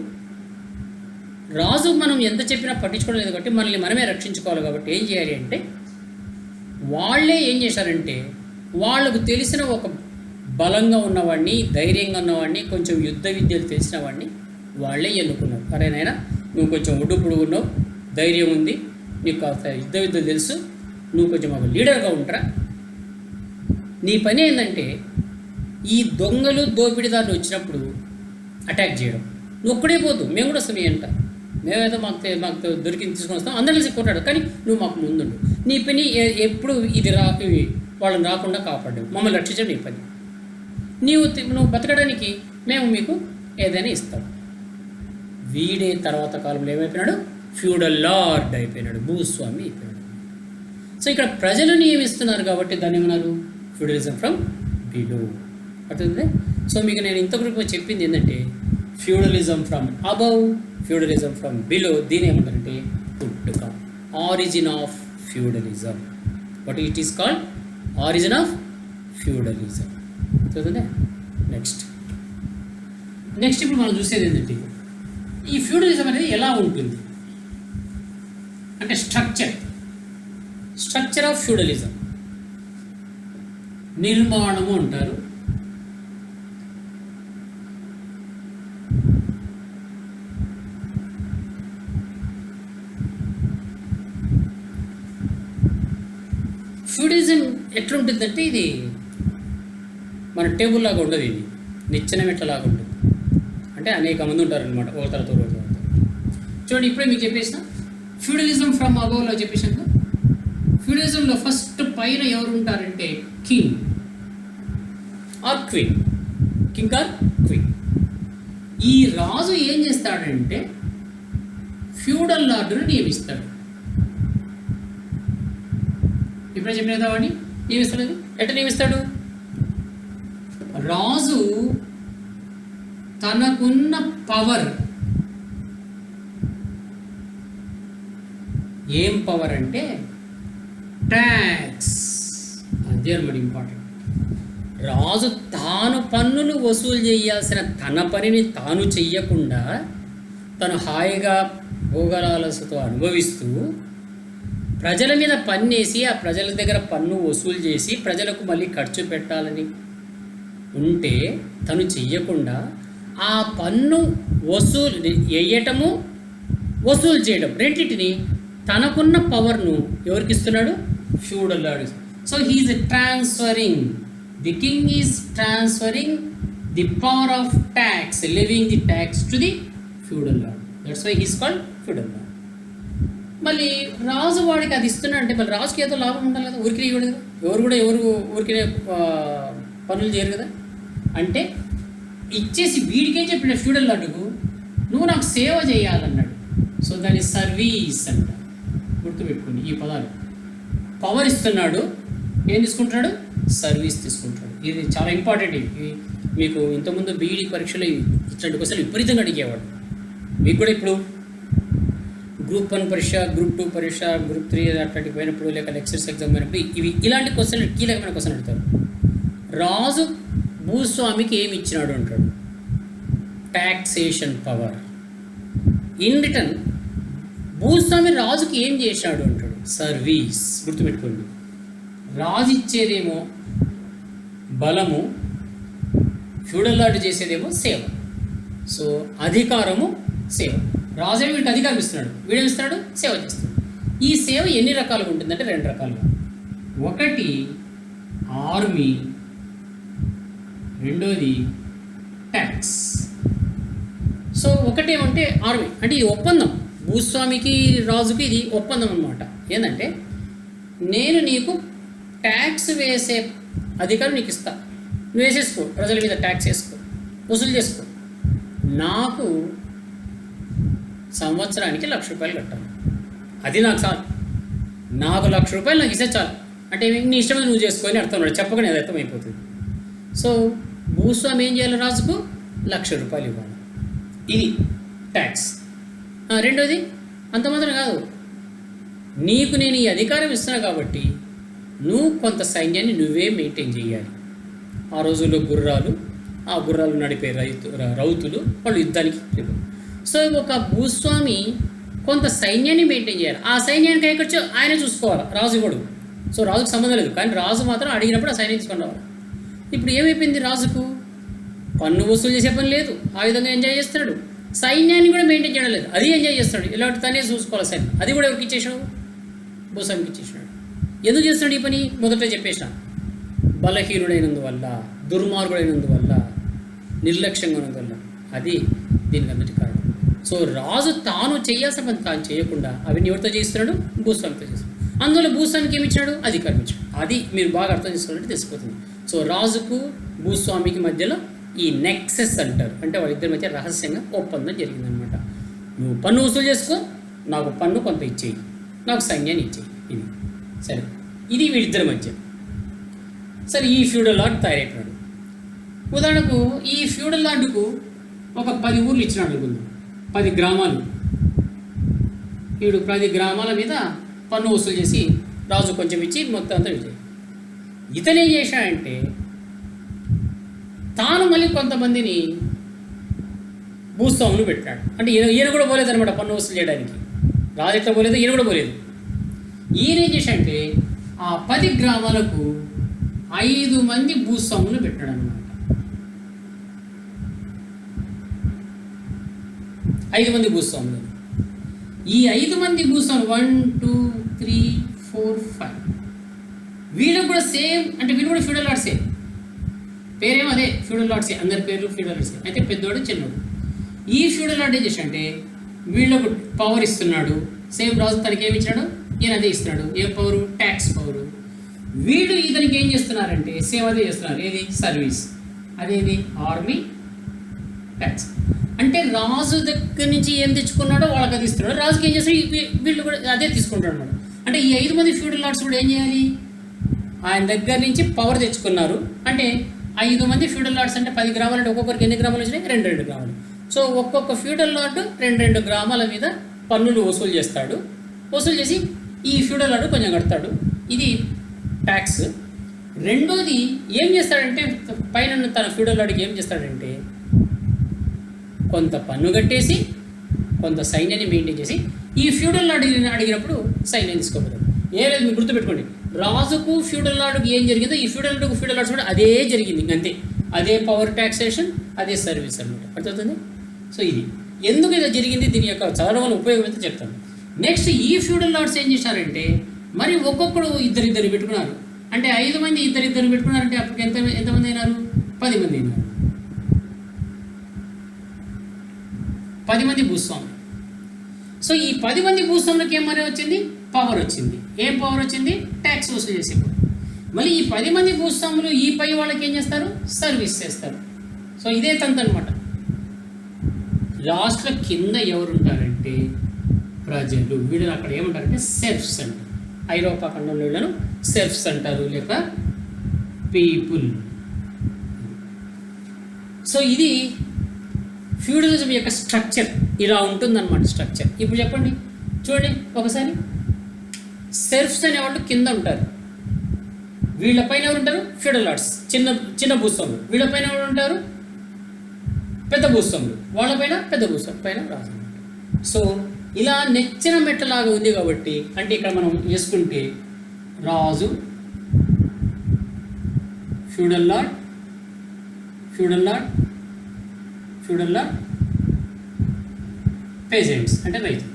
రాజు మనం ఎంత చెప్పినా పట్టించుకోవడం లేదు కాబట్టి మనల్ని మనమే రక్షించుకోవాలి కాబట్టి ఏం చేయాలి అంటే వాళ్ళే ఏం చేశారంటే వాళ్ళకు తెలిసిన ఒక బలంగా ఉన్నవాడిని, ధైర్యంగా ఉన్నవాడిని, కొంచెం యుద్ధ విద్యలు తెలిసిన వాడిని వాళ్ళే ఎన్నుకున్నారు. అరేనైనా నువ్వు కొంచెం ఒడ్డు ఉన్నావు, ధైర్యం ఉంది, నీకు కాస్త యుద్ధ విద్యలు తెలుసు, నువ్వు కొంచెం ఒక లీడర్గా ఉంటారా, నీ పని ఏంటంటే ఈ దొంగలు దోపిడీదారులు వచ్చినప్పుడు అటాక్ చేయడం. నువ్వు ఒక్కడే పోదు, మేము కూడా వస్తాం అంట, మేమేదో మాకు దొరికింది తీసుకొని వస్తాం, అందరూ కలిసి కొట్టాడు, కానీ నువ్వు మాకు ముందుండు. నీ పని ఎప్పుడు ఇవి వాళ్ళని రాకుండా కాపాడడం, మమ్మల్ని రక్షించడం నీ పని. నువ్వు బతకడానికి మేము మీకు ఏదైనా ఇస్తాం. వీడే తర్వాత కాలంలో ఏమైపోయినాడు, ఫ్యూడల్ లార్డ్ అయిపోయినాడు, భూస్వామి అయిపోయినాడు. సో ఇక్కడ ప్రజలు నియమిస్తున్నారు కాబట్టి దాన్ని ఏమన్నారు ఫ్యూడలిజం ఫ్రమ్ బిలో. అర్థమైంది? సో మీకు నేను ఇంతవరకు చెప్పింది ఏంటంటే feudalism from above, feudalism from below. దీని ఏమంటారంటే పుట్టుక, origin of feudalism. What it is called origin of feudalism. చదువుతుందే. నెక్స్ట్ ఇప్పుడు మనం చూసేది ఏంటంటే ఈ ఫ్యూడలిజం అనేది ఎలా ఉంటుంది అంటే స్ట్రక్చర్ ఆఫ్ ఫ్యూడలిజం, నిర్మాణము అంటారు. ఫ్యూడలిజం ఎట్లుంటుందంటే ఇది మన టేబుల్ లాగా ఉండదు, ఇది నిచ్చెన మెట్లలాగా ఉంటుంది. అంటే అనేక మంది ఉంటారనమాట, ఒక తర్వాత చూడండి. ఇప్పుడే మీకు చెప్పేసిన ఫ్యూడలిజం ఫ్రమ్ అబవ్లో చెప్పేసాక ఫ్యూడలిజంలో ఫస్ట్ పైన ఎవరు ఉంటారంటే king or queen. King or queen. ఈ రాజు ఏం చేస్తాడంటే ఫ్యూడల్ లార్డును నియమిస్తాడు. ఇప్పుడే చెప్పిన వాడిని నియమిస్తాడు. ఎట్లా నియమిస్తాడు? రాజు తనకున్న పవర్, ఏం పవర్ అంటే ట్యాక్స్. అదే అన్నమాట ఇంపార్టెంట్. రాజు తాను పన్నులు వసూలు చేయాల్సిన తన పనిని తాను చెయ్యకుండా తను హాయిగా భోగలాలసతో అనుభవిస్తూ ప్రజల మీద పన్నేసి ఆ ప్రజల దగ్గర పన్ను వసూలు చేసి ప్రజలకు మళ్ళీ ఖర్చు పెట్టాలని ఉంటే తను చెయ్యకుండా ఆ పన్ను వసూలు వేయటము, వసూలు చేయడం రెండింటిని తనకున్న పవర్ను ఎవరికి ఇస్తున్నాడు? Feudal lord. So he is transferring, the king is transferring the power of tax, living the tax to the feudal lord. That's why he's called feudal lord. మళ్ళీ రాజు వాడికి అది ఇస్తున్నా అంటే మళ్ళీ రాజుకి ఏదో లాభం ఉండాలి కదా, ఊరికి ఇవ్వడు కదా, ఎవరు ఊరికే పనులు చేయరు కదా. అంటే ఇచ్చేసి వీడికేం చెప్పిన ఫ్యూడల్ లార్డుకు, నువ్వు నాకు సేవ చేయాలన్నాడు. సో దాని సర్వీస్ అంట, గుర్తుపెట్టుకుని ఈ పదాలు. పవర్ ఇస్తున్నాడు, ఏం తీసుకుంటున్నాడు, సర్వీస్ తీసుకుంటాడు. ఇది చాలా ఇంపార్టెంట్. ఇవి మీకు ఇంతకుముందు బీఈడీ పరీక్షలు ఇట్లాంటి క్వశ్చన్లు విపరీతంగా అడిగేవాడు. మీకు కూడా ఇప్పుడు గ్రూప్ 1 పరీక్ష, గ్రూప్ 2 పరీక్ష, గ్రూప్ 3 అట్లాంటివి పోయినప్పుడు, లేక లెక్చర్స్ ఎగ్జామ్ పోయినప్పుడు ఇలాంటి క్వశ్చన్లు, కీలకమైన క్వశ్చన్ అడుగుతారు. రాజు భూస్వామికి ఏమి ఇచ్చినాడు అంటాడు, టాక్సేషన్ పవర్. ఇన్ రిటర్న్ భూస్వామి రాజుకి ఏం చేశాడు అంటాడు, సర్వీస్. గుర్తుపెట్టుకోండి, రాజు ఇచ్చేదేమో బలము, ఫ్యూడల్ లార్డ్ చేసేదేమో సేవ. సో అధికారము, సేవ. రాజే వీడికి అధికారం ఇస్తున్నాడు, వీడేమి ఇస్తున్నాడు, సేవ చేస్తాడు. ఈ సేవ ఎన్ని రకాలుగా ఉంటుందంటే 2 రకాలుగా. ఒకటి ఆర్మీ, రెండోది ట్యాక్స్. సో ఒకటేమంటే ఆర్మీ అంటే ఇది ఒప్పందం, భూస్వామికి రాజుకి ఇది ఒప్పందం అన్నమాట. ఏంటంటే నేను నీకు ట్యాక్స్ వేసే అధికారం నీకు ఇస్తా, నువ్వు వేసేసుకో, ప్రజల మీద ట్యాక్స్ వేసుకో, వసూలు చేసుకో. నాకు సంవత్సరానికి 1,00,000 రూపాయలు కట్టాలి, అది నాకు చాలు. నాకు 1,00,000 రూపాయలు నాకు ఇస్తే చాలు. అంటే నీ ఇష్టమైన నువ్వు చేసుకొని అర్థం, చెప్పగానే అది అర్థమైపోతుంది. సో భూస్వామి ఏం చేయాలి, రాజుకు 1,00,000 రూపాయలు ఇవ్వాలి, ఇది ట్యాక్స్. రెండోది అంత మాత్రం కాదు, నీకు నేను ఈ అధికారం ఇస్తున్నా కాబట్టి నువ్వు కొంత సైన్యాన్ని నువ్వే మెయింటైన్ చేయాలి. ఆ రోజుల్లో గుర్రాలు, ఆ గుర్రాలు నడిపే రౌతులు, వాళ్ళు యుద్ధానికి. సో ఒక భూస్వామి కొంత సైన్యాన్ని మెయింటైన్ చేయాలి. ఆ సైన్యానికి ఎక్కడో ఆయనే చూసుకోవాలి, రాజు ఇవ్వడు. సో రాజుకు సంబంధం లేదు, కానీ రాజు మాత్రం అడిగినప్పుడు ఆ సైన్యం తీసుకొని రావాలి. ఇప్పుడు ఏమైపోయింది, రాజుకు పన్ను వసూలు చేసే పని లేదు, ఆ విధంగా ఎంజాయ్ చేస్తున్నాడు. సైన్యాన్ని కూడా మెయింటైన్ చేయడం లేదు, అది ఎంజాయ్ చేస్తాడు. ఇలాంటి తనే చూసుకోవాలి సైన్యం, అది కూడా ఎవరికి ఇచ్చేసాడు, భూస్వామికి ఇచ్చేసినాడు. ఎందుకు చేస్తున్నాడు ఈ పని, మొదట చెప్పేసిన, బలహీనుడైనందువల్ల, దుర్మార్గుడైనందువల్ల, నిర్లక్ష్యంగా ఉన్నందువల్ల. అది దీనికి అందరికీ కారణం. సో రాజు తాను చేయాల్సిన పని తాను చేయకుండా అవన్నీ ఎవరితో చేస్తున్నాడు, భూస్వామితో చేస్తున్నాడు. అందువల్ల భూస్వామికి ఏమి ఇచ్చాడు, అధికారం ఇచ్చాడు. అది మీరు బాగా అర్థం చేసుకోవాలంటే తెలిసిపోతుంది. సో రాజుకు భూస్వామికి మధ్యలో ఈ నెక్సెస్ అంటారు, అంటే వాళ్ళిద్దరి మధ్య రహస్యంగా ఒప్పందం జరిగిందనమాట. నువ్వు పన్ను వసూలు చేసుకో, నాకు పన్ను కొంత ఇచ్చేయి, నాకు సైన్యాన్ని ఇచ్చేయి. ఇది సరే, ఇది వీళ్ళిద్దరి మధ్య. సరే, ఈ ఫ్యూడల్ లార్డ్ తయారైపోయాడు. ఉదాహరణకు ఈ ఫ్యూడల్ లార్డుకు ఒక 10 ఊర్లు ఇచ్చినాడు అనుకుందాం, 10 గ్రామాలు. వీడు 10 గ్రామాల మీద పన్ను వసూలు చేసి రాజు కొంచెం ఇచ్చి మొత్తం అంతా విజయ్. ఇతను ఏం చేశాడంటే తాను మళ్ళీ కొంతమందిని భూస్వాములు పెట్టాడు. అంటే ఈయన కూడా పోలేదు అనమాట పన్ను వసూలు చేయడానికి. రాజు ఎట్లా పోలేదు, ఈయన కూడా పోలేదు. ఈయన ఏం చేశాడంటే ఆ 10 గ్రామాలకు 5 మంది భూస్వాములు పెట్టాడు అనమాట. 5 మంది భూస్వాములు. ఈ 5 మంది భూస్వాములు 1 2 3 4 5 వీళ్ళకు కూడా సేమ్, అంటే వీళ్ళు కూడా ఫ్యూడల్ లార్డ్సే, పేరేమో అదే ఫ్యూడల్ లార్డ్సే, అందరి పేర్లు ఫ్యూడల్ లార్డ్సే. అయితే పెద్దోడు చిన్నోడు. ఈ ఫ్యూడల్ లార్డ్ ఏం చేశాడంటే వీళ్ళకు పవర్ ఇస్తున్నాడు, సేమ్ రాజు తనకి ఏమి ఇచ్చాడు, ఈయన అదే ఇస్తున్నాడు. ఏ పవరు, ట్యాక్స్ పవరు. వీళ్ళు ఇతనికి ఏం చేస్తున్నారంటే సేమ్ అదే చేస్తున్నారు, ఏది, సర్వీస్. అదేది, ఆర్మీ, ట్యాక్స్. అంటే రాజు దగ్గర నుంచి ఏం తెచ్చుకున్నాడో వాళ్ళకి అది ఇస్తున్నాడు, రాజుకి ఏం చేస్తాడు వీళ్ళు కూడా అదే తీసుకుంటాడు అనమాట. అంటే ఈ 5 మంది ఫ్యూడల్ లార్డ్స్ కూడా ఏం చేయాలి, ఆయన దగ్గర నుంచి పవర్ తెచ్చుకున్నారు. అంటే 5 మంది ఫ్యూడల్ లార్డ్స్ అంటే 10 గ్రామాలు, అంటే ఒక్కొక్కరికి ఎన్ని గ్రామాలు వచ్చినాయి, 2 గ్రామాలు. సో ఒక్కొక్క ఫ్యూడల్ లార్డ్ 2 గ్రామాల మీద పన్నులు వసూలు చేస్తాడు. వసూలు చేసి ఈ ఫ్యూడల్ లార్డ్ కొంచెం కడతాడు, ఇది ట్యాక్స్. రెండోది ఏం చేస్తాడంటే పైన తన ఫ్యూడల్ లార్డ్కి ఏం చేస్తాడంటే కొంత పన్ను కట్టేసి కొంత సైన్యాన్ని మెయింటైన్ చేసి ఈ ఫ్యూడల్ లార్డ్ అడిగినప్పుడు సైన్యం తీసుకోబోతాడు. ఏ లేదు, మీరు గుర్తుపెట్టుకోండి, రాజుకు ఫ్యూడల్ లార్డ్కి ఏం జరిగిందో ఈ ఫ్యూడల్ లార్డ్కు ఫ్యూడల్ లార్డ్స్ కూడా అదే జరిగింది, అంతే. అదే పవర్ ట్యాక్సేషన్, అదే సర్వీస్ అనమాట. అర్థమవుతుంది. సో ఇది ఎందుకు ఇలా జరిగింది, దీని యొక్క చదవడం వల్ల ఉపయోగం అయితే చెప్తాను. నెక్స్ట్ ఈ ఫ్యూడల్ లార్డ్స్ ఏం చేశారంటే మరి ఒక్కొక్కడు ఇద్దరిద్దరు పెట్టుకున్నారు. అంటే 5 మంది ఇద్దరిద్దరు పెట్టుకున్నారంటే అప్పటికి ఎంతమంది అయినారు, 10 మంది అయినారు. 10 మంది భూస్వాములు. సో ఈ 10 మంది భూస్వాములకు ఏమని వచ్చింది? పవర్ వచ్చింది. ఏం పవర్ వచ్చింది? ట్యాక్స్ వసూలు చేసేప్పుడు. మళ్ళీ ఈ 10 మంది భూస్వాములు ఈ పై వాళ్ళకి ఏం చేస్తారు? సర్వీస్ చేస్తారు. సో ఇదే తంతు అనమాట. లాస్ట్లో కింద ఎవరుంటారంటే ప్రజలు. వీళ్ళు అక్కడ ఏమంటారంటే సెర్ఫ్స్ అంటారు. ఐరోపా ఖండంలో వీళ్ళను సెర్ఫ్స్ అంటారు, లేక పీపుల్. సో ఇది ఫ్యూడలిజం యొక్క స్ట్రక్చర్. ఇలా ఉంటుందన్నమాట స్ట్రక్చర్. ఇప్పుడు చెప్పండి, చూడండి ఒకసారి. సెర్ఫ్స్ అనేవాళ్ళు కింద ఉంటారు. వీళ్ళపైన ఎవరు ఉంటారు? ఫ్యూడల్ లార్డ్స్, చిన్న చిన్న భూస్వాములు. వీళ్ళపైన ఎవరు ఉంటారు? పెద్ద భూస్వాములు. వాళ్ళపైన పెద్ద భూస్వాములు, పైన రాజు. సో ఇలా నెచ్చిన మెట్టలాగా ఉంది కాబట్టి, అంటే ఇక్కడ మనం వేసుకుంటే రాజు, feudal lord, feudal lord, feudal lord, peasants అంటే రైతు.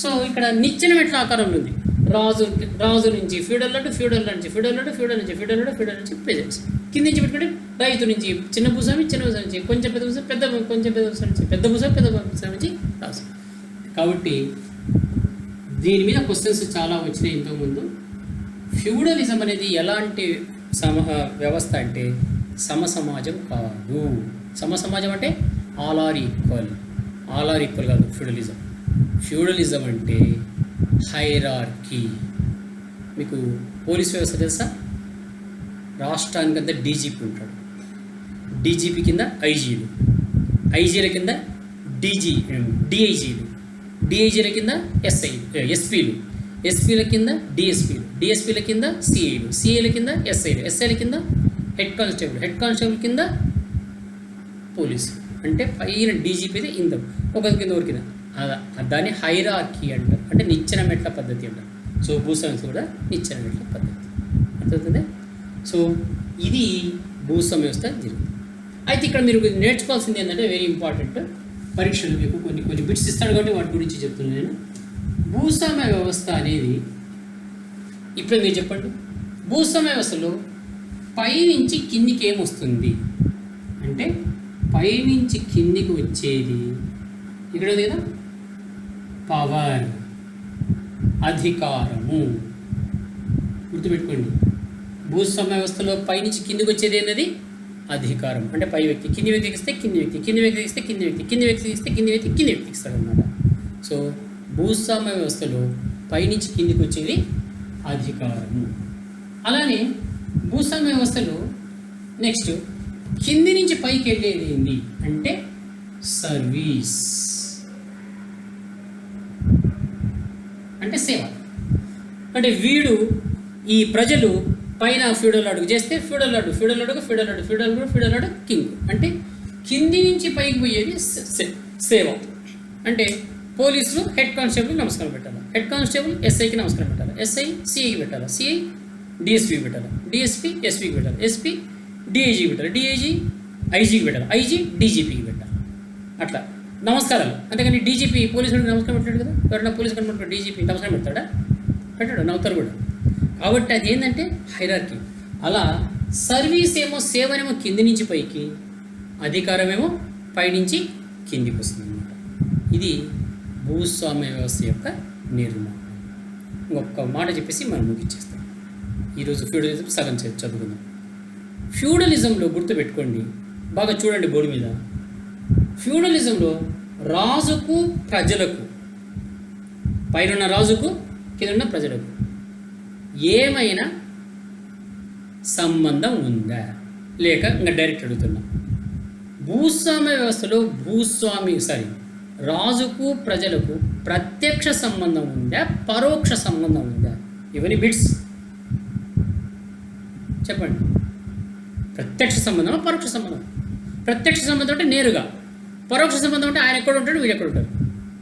సో ఇక్కడ నిచ్చెన మెట్ల ఆకారంలో ఉంది. రాజు నుంచి ఫ్యూడల్ లార్డ్, ఫ్యూడల్ నుంచి ఫ్యూడల్ లార్డ్, ఫ్యూడల్ నుంచి ఫ్యూడల్ లార్డ్, ఫ్యూడల్ నుంచి పేజెంట్స్. కింద నుంచి పెట్టుకుంటే రైతు నుంచి చిన్న భూస్వామి, చిన్న భూస్వామి నుంచి కొంచెం పెద్ద భూస్వామి, కొంచెం పెద్ద భూస్వామి నుంచి పెద్ద భూస్వామి, పెద్ద భూస్వామి నుంచి రాజు. కాబట్టి దీని మీద క్వశ్చన్స్ చాలా వచ్చినాయి ఇంతకుముందు. ఫ్యూడలిజం అనేది ఎలాంటి వ్యవస్థ అంటే సమసమాజం కాదు. సమసమాజం అంటే all are equal. All are equal కాదు ఫ్యూడలిజం. ఫ్యూడలిజం అంటే హైరార్కీ. మీకు పోలీస్ వ్యవస్థ తెలుసా? రాష్ట్రానికంతా డీజీపీ ఉంటాడు. డీజీపీ కింద ఐజీలు, ఐజీల కింద డిఐజీలు, డిఐజీల కింద ఎస్పీలు, ఎస్పీల కింద డిఎస్పీలు, డిఎస్పీల కింద సిఐలు, సిఐల కింద ఎస్ఐలు, ఎస్ఐల కింద హెడ్ కానిస్టేబుల్, హెడ్ కానిస్టేబుల్ కింద పోలీసు. అంటే పైన డీజీపీ ఇందం ఒకరి కింద ఒకరి కింద. దాన్ని హైరార్కీ అంటారు. అంటే నిచ్చెన మెట్ల పద్ధతి అంటారు. సో భూస్వామ్యం కూడా నిచ్చెన మెట్ల పద్ధతి అర్థమవుతుంది. సో ఇది భూస్వామ్య వ్యవస్థ జరిగింది. అయితే ఇక్కడ మీరు నేర్చుకోవాల్సింది ఏంటంటే వెరీ ఇంపార్టెంట్. పరీక్షలు మీకు కొన్ని బిట్స్ ఇస్తాడు కాబట్టి వాటి గురించి చెప్తున్నాను నేను. భూస్వామ్య వ్యవస్థ అనేది ఇప్పుడు మీరు చెప్పండి. భూస్వామ్య వ్యవస్థలో పైనుంచి కిందికి ఏమొస్తుంది అంటే, పైనుంచి కిందికి వచ్చేది ఇక్కడ ఉంది కదా, పవర్, అధికారము. గుర్తుపెట్టుకోండి, భూస్వామ్య వ్యవస్థలో పైనుంచి కిందికి వచ్చేది ఏంటది? అధికారం. అంటే పై వ్యక్తి కింది వ్యక్తికి ఇస్తే కింది వ్యక్తి, కింది వ్యక్తికి ఇస్తే కింది వ్యక్తి, కింది వ్యక్తికి ఇస్తే కింది వ్యక్తి, కింది వ్యక్తికి ఇస్తాడు అనమాట. సో భూస్వామ్య వ్యవస్థలో పైనుంచి కిందికి వచ్చేది అధికారము. అలానే భూస్వామ్య వ్యవస్థలో నెక్స్ట్ కింది నుంచి పైకి వెళ్ళేది ఏంటి అంటే సర్వీస్, అంటే సేవ. అంటే వీడు ఈ ప్రజలు పైన ఫ్యూడల్ అడుగు చేస్తే ఫ్యూడల్ అడుగు, ఫ్యూడల్ అడుగు, ఫ్యూడల్ అడుగు, ఫ్యూడల్ అడుగు, ఫ్యూడల్ అడుగు, కింగ్. అంటే కింది నుంచి పైకి పోయేది సేవ. అంటే పోలీసులు హెడ్ కానిస్టేబుల్ నమస్కారం పెట్టాలి, హెడ్ కానిస్టేబుల్ ఎస్ఐకి నమస్కారం పెట్టాలి, ఎస్ఐ సిఐకి పెట్టాలి, సిఐ డిఎస్పీకి పెట్టాలి, డిఎస్పీ ఎస్పీకి పెట్టాలి, ఎస్పీ డిఐజీకి పెట్టాలి, డిఐజీ ఐజీకి పెట్టాలి, ఐజీ డీజీపీకి పెట్టాలి. అట్లా నమస్కారాలు. అంతేగాని డీజీపీ పోలీసులకు నమస్కారం పెట్టాడు కదా, ఎవరైనా పోలీసు కనుక డీజీపీ నమస్కారం పెడతాడా? పెట్టాడు, నవ్వుతారు కూడా. కాబట్టి అది ఏంటంటే హైరార్కీ. అలా సర్వీస్ ఏమో, సేవనేమో కింది నుంచి పైకి, అధికారమేమో పైనుంచి కిందికి వస్తుంది అన్నమాట. ఇది భూస్వామ్య వ్యవస్థ యొక్క నిర్మాణం. ఇంకొక మాట చెప్పేసి మనం ముగించేస్తాం. ఈరోజు ఫ్యూడలిజం సగం చదువుకుందాం. ఫ్యూడలిజంలో గుర్తుపెట్టుకోండి, బాగా చూడండి బోర్డు మీద. ఫ్యూడలిజంలో రాజుకు ప్రజలకు, పైన రాజుకు కింద ప్రజలకు ఏమైనా సంబంధం ఉందా లేక ఇంకా డైరెక్ట్ అడుగుతున్నా. భూస్వామ్య వ్యవస్థలో రాజుకు ప్రజలకు ప్రత్యక్ష సంబంధం ఉందా, పరోక్ష సంబంధం ఉందా? ఇవన్నీ బిట్స్ చెప్పండి. ప్రత్యక్ష సంబంధమా, పరోక్ష సంబంధం? ప్రత్యక్ష సంబంధం అంటే నేరుగా, పరోక్ష సంబంధం అంటే ఆయన ఎక్కడ ఉంటాడు, వీడు ఎక్కడ ఉంటాడు,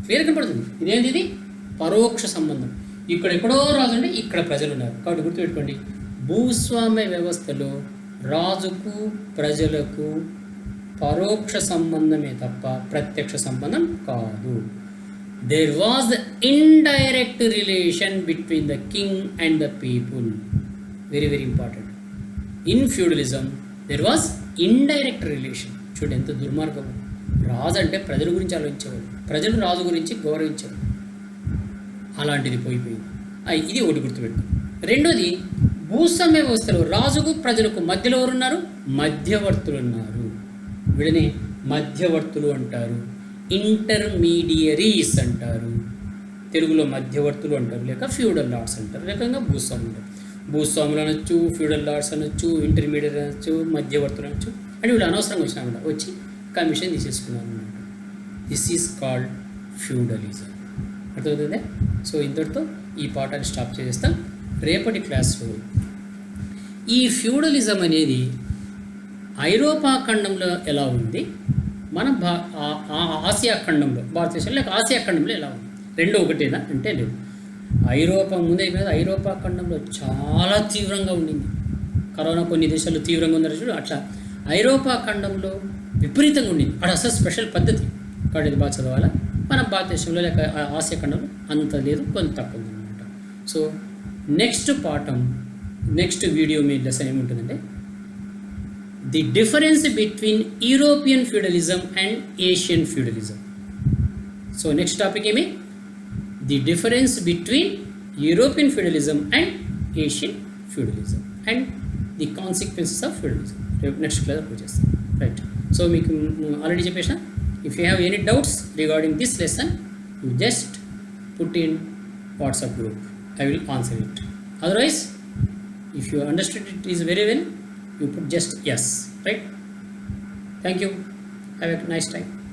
క్లియర్గా పడుతుంది. ఇదేంటి? ఇది పరోక్ష సంబంధం. ఇక్కడ ఎక్కడో రాజు అంటే ఇక్కడ ప్రజలు ఉన్నారు. కాబట్టి గుర్తుపెట్టుకోండి, భూస్వామ్య వ్యవస్థలో రాజుకు ప్రజలకు పరోక్ష సంబంధమే తప్ప ప్రత్యక్ష సంబంధం కాదు. There was the indirect relation between the king and the people. Very very important. In feudalism there was indirect relation. చూడండి ఎంత దుర్మార్గం. రాజు అంటే ప్రజల గురించి ఆలోచించేవాడు, ప్రజలు రాజు గురించి గౌరవించేవాడు. అలాంటిది పోయిపోయింది. ఇది ఒకటి గుర్తుపెట్టు. రెండోది, భూస్వామ్య వ్యవస్థలో రాజుకు ప్రజలకు మధ్యలో ఎవరున్నారు? మధ్యవర్తులు ఉన్నారు. వీళ్ళని మధ్యవర్తులు అంటారు, ఇంటర్మీడియరీస్ అంటారు. తెలుగులో మధ్యవర్తులు అంటారు, లేక ఫ్యూడల్ లార్డ్స్ అంటారు, లేక భూస్వాములు అంటారు. భూస్వాములు అనొచ్చు, ఫ్యూడల్ లార్డ్స్ అనొచ్చు, ఇంటర్మీడియట్ అనొచ్చు, మధ్యవర్తులు అనొచ్చు. అంటే వీళ్ళు అనవసరంగా వచ్చినామన్నమాట, వచ్చి కమిషన్ తీసేసుకున్నారు అన్నమాట. This is called feudalism. అర్థమవుతుందే? సో ఇంతటితో ఈ పాఠాన్ని స్టాప్ చేసేస్తాం. రేపటి క్లాస్లో ఈ ఫ్యూడలిజం అనేది ఐరోపా ఖండంలో ఎలా ఉంది, మన ఆసియా ఖండంలో, భారతదేశంలో లేక ఆసియా ఖండంలో ఎలా ఉంది, రెండో ఒకటేనా అంటే లేదు. ఐరోపా ముందే అయిపోయింది. ఐరోపా ఖండంలో చాలా తీవ్రంగా ఉండింది. కరోనా కొన్ని దేశాల్లో తీవ్రంగా ఉందని చూడు, అట్లా ఐరోపా ఖండంలో విపరీతంగా ఉండింది. అక్కడ అసలు స్పెషల్ పద్ధతి కాబట్టి ఇది బాగా చదవాలా. మన భారతదేశంలో లేక ఆసియా ఖండంలో అంత లేదు, కొంత తక్కువ ఉందన్నమాట. సో నెక్స్ట్ పాఠం, నెక్స్ట్ వీడియో మీ లెసన్ ఏముంటుందంటే the difference between European feudalism and Asian feudalism. So next topic ఏమి? The difference between European feudalism and Asian feudalism and the consequences of feudalism. రేపు నెక్స్ట్ క్లాస్ అప్లోడ్ చేస్తాం. Right. So మీకు already చెప్పేసిన, if you have any doubts regarding this lesson, you just put in WhatsApp group. I will answer it. Otherwise, if you understood it is very well, you put just yes, right? Thank you. Have a nice time.